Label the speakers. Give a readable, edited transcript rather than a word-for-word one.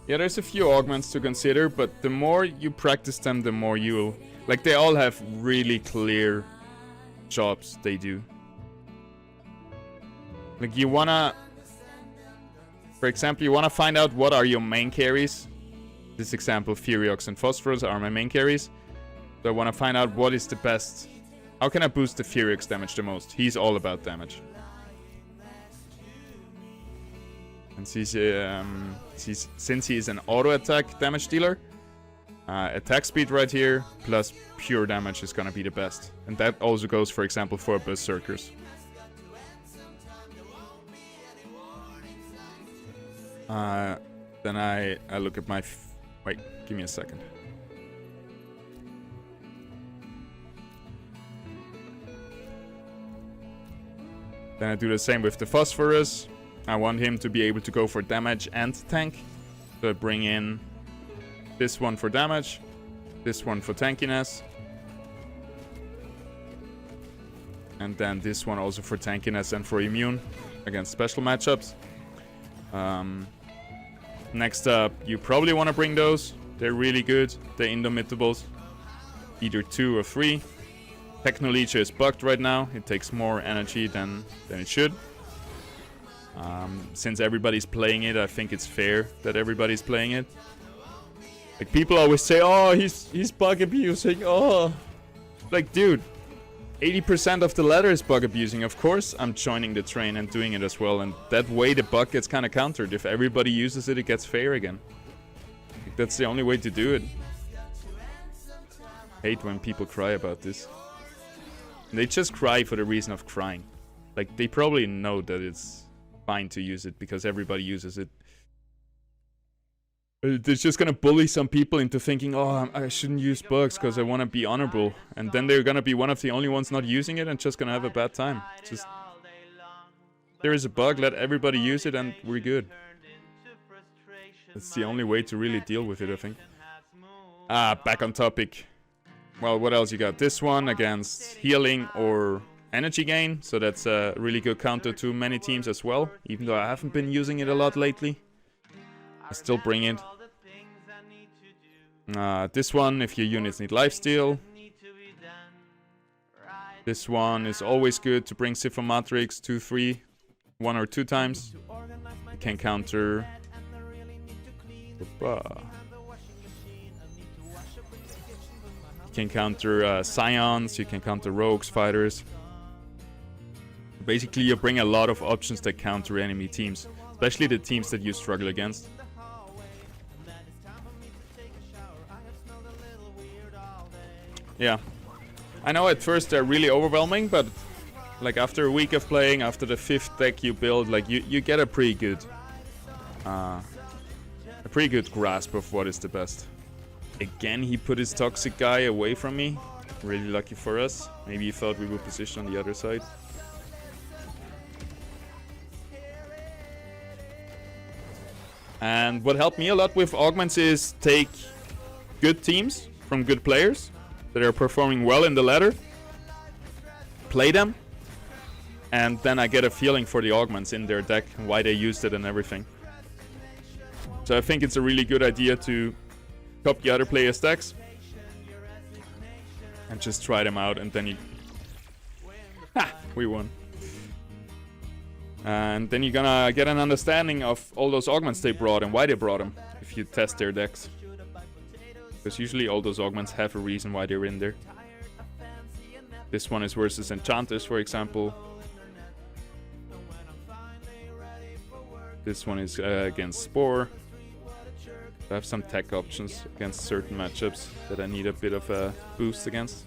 Speaker 1: Yeah, there's a few augments to consider, but the more you practice them, the more you'll... Like, they all have really clear jobs they do. Like, you wanna... For example, you wanna find out what are your main carries. This example, Furiox and Phosphorus are my main carries. So I wanna find out what is the best... How can I boost the Furiox damage the most? He's all about damage. And since he's an auto-attack damage dealer, attack speed right here, plus pure damage is gonna be the best. And that also goes, for example, for Berserkers. Then I look at my... Wait, give me a second. Then I do the same with the Phosphorus. I want him to be able to go for damage and tank. So I bring in this one for damage, this one for tankiness, and then this one also for tankiness and for immune against special matchups. Next up, you probably want to bring those. They're really good. They're Indomitables. Either 2 or 3. Technoleech is bugged right now. It takes more energy than it should. Since everybody's playing it, I think it's fair that everybody's playing it. Like, people always say, oh, he's bug abusing, oh. Like, dude, 80% of the ladder is bug abusing. Of course I'm joining the train and doing it as well, and that way the bug gets kind of countered. If everybody uses it, it gets fair again. Like, that's the only way to do it. Hate when people cry about this. They just cry for the reason of crying. Like, they probably know that it's fine to use it because everybody uses it. They're just gonna bully some people into thinking, oh, I shouldn't use bugs because I want to be honorable. And then they're gonna be one of the only ones not using it and just gonna have a bad time. Just... There is a bug, let everybody use it and we're good. That's the only way to really deal with it, I think. Back on topic. Well, what else you got? This one against healing or energy gain. So that's a really good counter to many teams as well. Even though I haven't been using it a lot lately. I still bring it. This one, if your units need lifesteal. This one is always good to bring Sipho Matrix 2, 3, 1 or 2 times. You can counter... You can counter Scions, you can counter Rogues, Fighters. Basically, you bring a lot of options that counter enemy teams. Especially the teams that you struggle against. Yeah. I know at first they're really overwhelming, but like after a week of playing, after the 5th deck you build, like you get a pretty good grasp of what is the best. Again, he put his toxic guy away from me. Really lucky for us. Maybe he thought we would position on the other side. And what helped me a lot with Augments is take good teams from good players that are performing well in the ladder, play them, and then I get a feeling for the Augments in their deck and why they used it and everything. So I think it's a really good idea to copy other players' decks and just try them out, and then you... Ha! We won. And then you're gonna get an understanding of all those Augments they brought and why they brought them if you test their decks. Because usually all those Augments have a reason why they're in there. This one is versus Enchanters, for example. This one is against Spore. I have some tech options against certain matchups that I need a bit of a boost against.